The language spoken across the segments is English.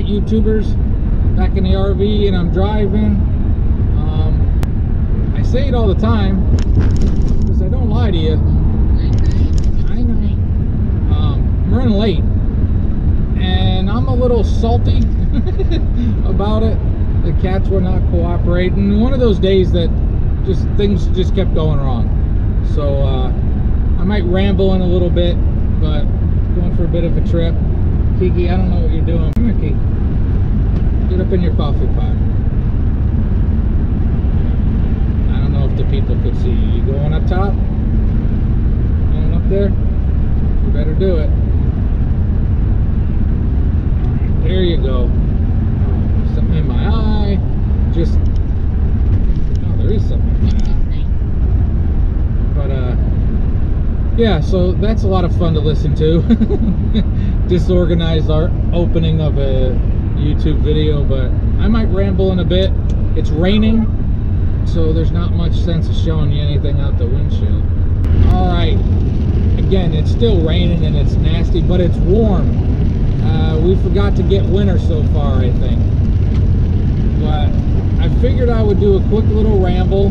night YouTubers back in the RV and I'm driving. I say it all the time because I don't lie to you. I know. I'm running late and I'm a little salty about it. The cats were not cooperating. One of those days that things just kept going wrong. So I might ramble in a little bit, but going for a bit of a trip. Kiki, I don't know what you're doing. Come here, Kiki. Get up in your coffee pot. I don't know if the people could see you. You going up top? Going up there? You better do it. There you go. Something in my eye. Just... oh, there is something in my eye. But, yeah, so that's a lot of fun to listen to. Disorganized our opening of a YouTube video, but I might ramble in a bit. It's raining, so there's not much sense of showing you anything out the windshield. Alright, again, it's still raining and it's nasty, but it's warm. We forgot to get winter so far, I think. But I figured I would do a quick little ramble.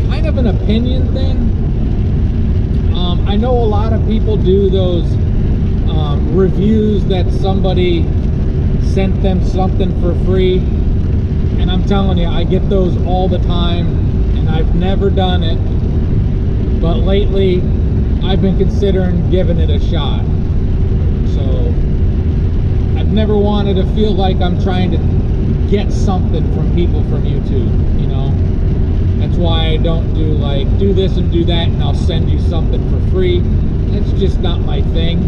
Kind of an opinion thing. I know a lot of people do those reviews that somebody sent them something for free, and I'm telling you, I get those all the time, and I've never done it, but lately I've been considering giving it a shot. So I've never wanted to feel like I'm trying to get something from people from YouTube, you know. That's why I don't do like, do this and do that and I'll send you something for free. It's just not my thing.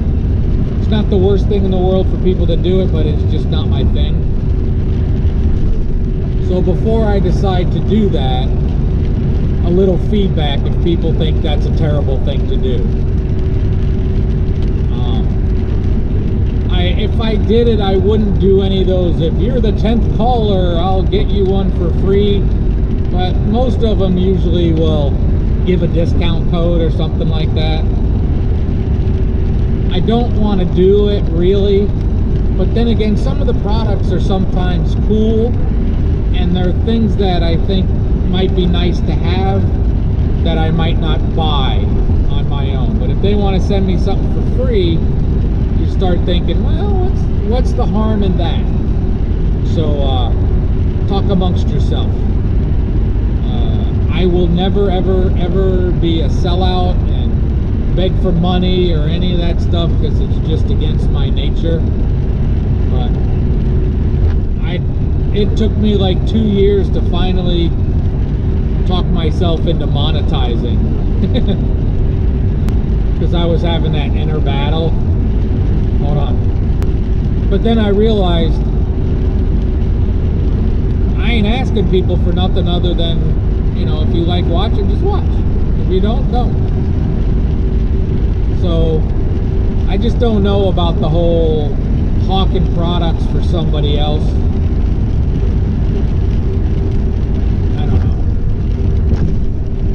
It's not the worst thing in the world for people to do it, but it's just not my thing. So before I decide to do that, a little feedback if people think that's a terrible thing to do. If I did it, I wouldn't do any of those. If you're the 10th caller, I'll get you one for free. But most of them usually will give a discount code or something like that. I don't want to do it really, but then again, some of the products are sometimes cool, and they're things that I think might be nice to have that I might not buy on my own. But if they want to send me something for free, you start thinking, well, what's the harm in that? So talk amongst yourself. I will never ever be a sellout and beg for money or any of that stuff, because it's just against my nature. But it took me like 2 years to finally talk myself into monetizing, because I was having that inner battle. Hold on. But then I realized I ain't asking people for nothing other than, you know, if you like watching, just watch. If you don't, don't. So I just don't know about the whole hawking products for somebody else. I don't know.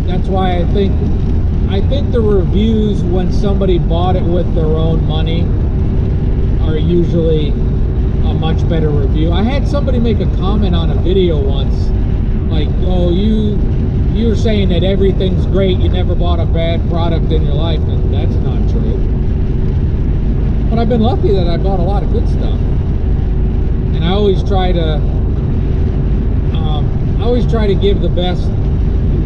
That's why I think the reviews when somebody bought it with their own money are usually a much better review. I had somebody make a comment on a video once, like, oh, you're saying that everything's great, you never bought a bad product in your life, and that's not true. But I've been lucky that I bought a lot of good stuff. And I always try to give the best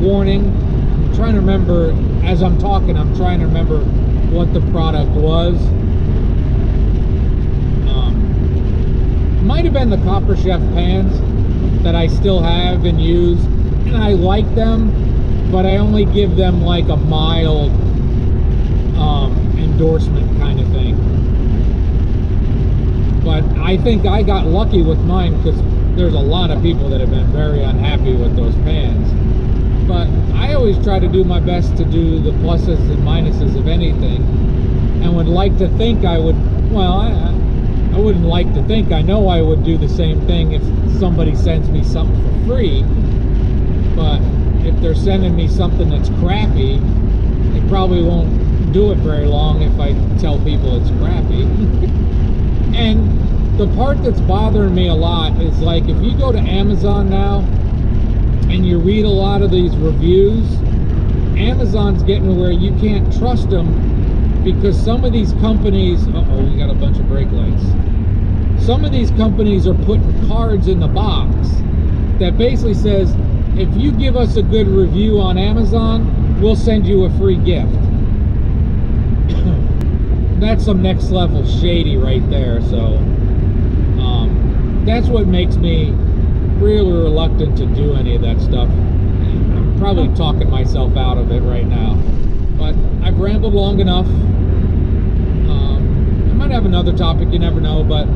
warning. I'm trying to remember, as I'm talking, I'm trying to remember what the product was. Might have been the Copper Chef pans that I still have and use, and I like them, but I only give them like a mild endorsement kind of thing. But I think I got lucky with mine, because there's a lot of people that have been very unhappy with those pans. But I always try to do my best to do the pluses and minuses of anything, and would like to think I would, well, I wouldn't like to think, I know I would do the same thing if somebody sends me something for free. But if they're sending me something that's crappy, they probably won't do it very long if I tell people it's crappy. And the part that's bothering me a lot is like if you go to Amazon now and you read a lot of these reviews, Amazon's getting to where you can't trust them because some of these companies, uh-oh, we got a bunch of brake lights. Some of these companies are putting cards in the box that basically says, if you give us a good review on Amazon, we'll send you a free gift. That's some next level shady right there. So that's what makes me really reluctant to do any of that stuff. I'm probably talking myself out of it right now, but I've rambled long enough. I might have another topic, you never know, but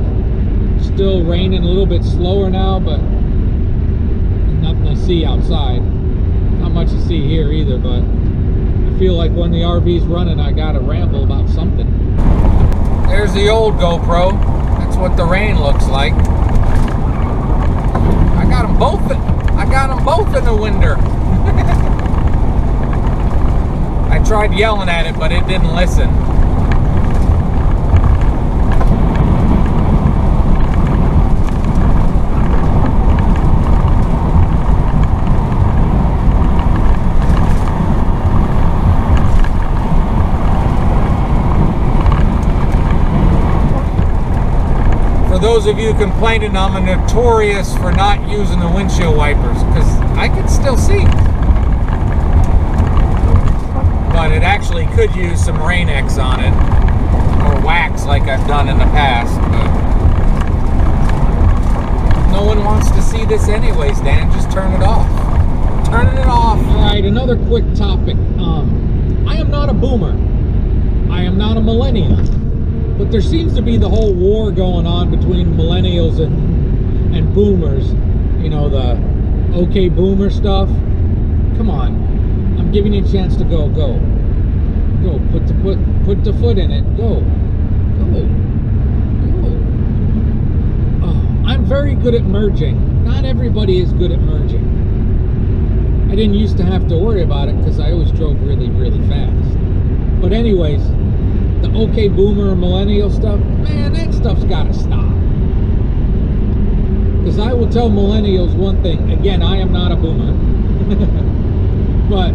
still raining a little bit slower now, but nothing to see outside. Not much to see here either, but I feel like when the RV's running, I gotta ramble about something. There's the old GoPro. That's what the rain looks like. I got them both in the window. I tried yelling at it, but it didn't listen. For those of you complaining, I'm notorious for not using the windshield wipers because I can still see. But it actually could use some Rain-X on it, or wax like I've done in the past. But no one wants to see this anyways, Dan. Just turn it off. Turning it off. All right, another quick topic. I am not a boomer. I am not a millennial. But there seems to be the whole war going on between millennials and boomers. You know, the okay boomer stuff. Come on. I'm giving you a chance to go. Put the foot in it. Go. Oh, I'm very good at merging. Not everybody is good at merging. I didn't used to have to worry about it because I always drove really, really fast. But anyways, the okay boomer or millennial stuff, man, that stuff's got to stop. Because I will tell millennials one thing. Again, I am not a boomer. But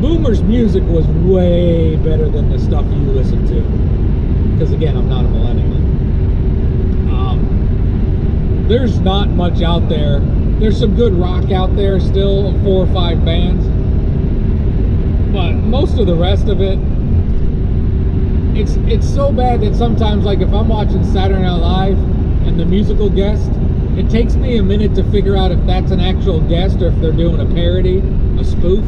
boomers' music was way better than the stuff you listen to. Because again, I'm not a millennial. There's not much out there. There's some good rock out there still, 4 or 5 bands. But most of the rest of it, it's so bad that sometimes, like if I'm watching Saturday Night Live and the musical guest, it takes me a minute to figure out if that's an actual guest or if they're doing a parody, a spoof.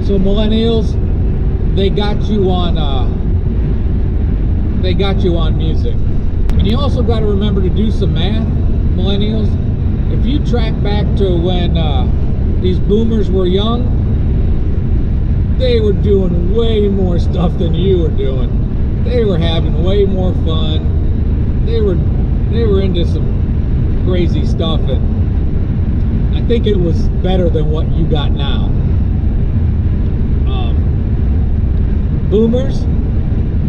So millennials, they got you on music. And you also got to remember to do some math, millennials. If you track back to when these boomers were young, they were doing way more stuff than you were doing. They were having way more fun. They were into some crazy stuff, and I think it was better than what you got now. Boomers,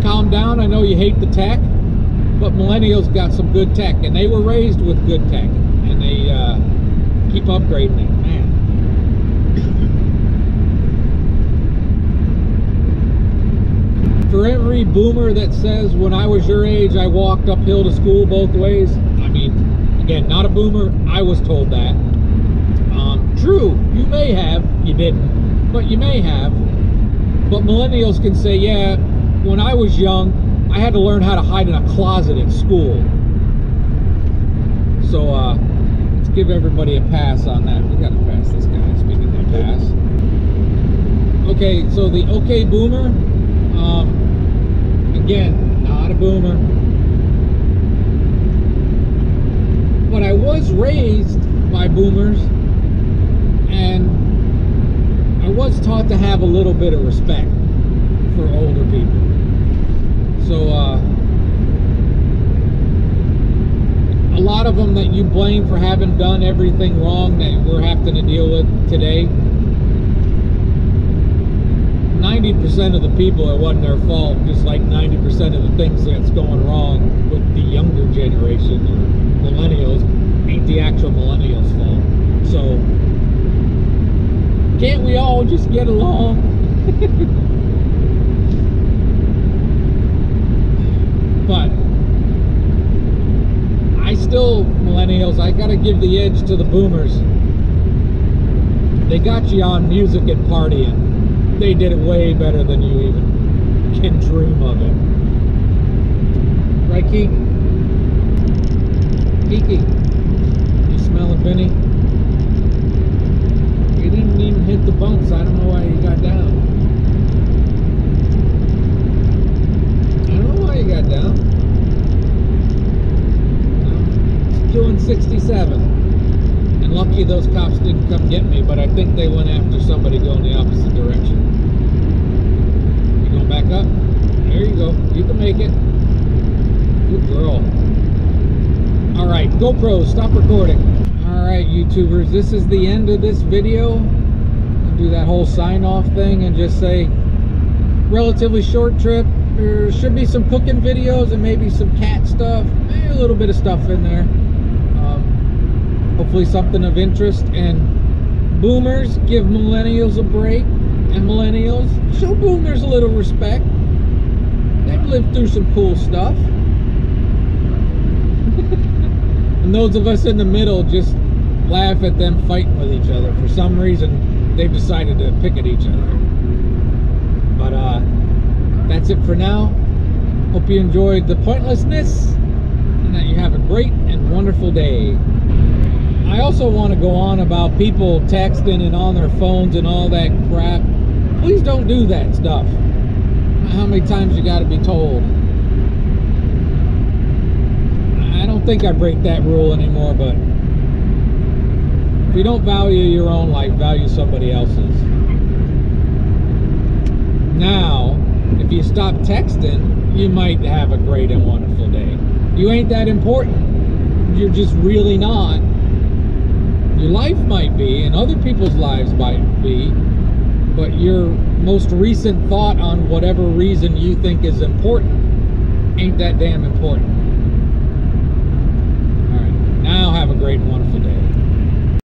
calm down. I know you hate the tech, but millennials got some good tech, and they were raised with good tech, and they keep upgrading it, man. For every boomer that says, when I was your age, I walked uphill to school both ways, I mean, again, not a boomer, I was told that. True, you may have, you didn't, but you may have. But millennials can say, yeah, when I was young, I had to learn how to hide in a closet at school. So, let's give everybody a pass on that. We gotta pass this guy, speaking of pass. Okay, so the okay boomer, again, not a boomer. But I was raised by boomers, and I was taught to have a little bit of respect for older people. So, a lot of them that you blame for having done everything wrong that we're having to deal with today, 90% 90% of the people, it wasn't their fault, just like 90% of the things that's going wrong with the younger generation, or millennials, ain't the actual millennials' fault. So, can't we all just get along? But I still, millennials, I gotta give the edge to the boomers. They got you on music and partying. They did it way better than you even can dream of it. Right, Keek? Kiki, you smelling Vinny? You didn't even hit the bumps. I don't know why you got down. I don't know why you got down. I'm doing 67. And lucky those cops didn't come get me, but I think they went after somebody going the opposite direction. You going back up? There you go. You can make it. Good girl. Alright, GoPro, stop recording. Alright, YouTubers, this is the end of this video. I'll do that whole sign-off thing and just say, relatively short trip. There should be some cooking videos and maybe some cat stuff. Maybe a little bit of stuff in there. Hopefully something of interest. And boomers, give millennials a break. And millennials, show boomers a little respect. They've lived through some cool stuff. And those of us in the middle just laugh at them fighting with each other. For some reason, they've decided to pick at each other. But that's it for now. Hope you enjoyed the pointlessness and that you have a great and wonderful day. I also want to go on about people texting and on their phones and all that crap. Please don't do that stuff. How many times you got to be told? I don't think I break that rule anymore, but if you don't value your own life, value somebody else's. Now, if you stop texting, you might have a great and wonderful day. You ain't that important. You're just really not. Your life might be, and other people's lives might be, but your most recent thought on whatever reason you think is important ain't that damn important.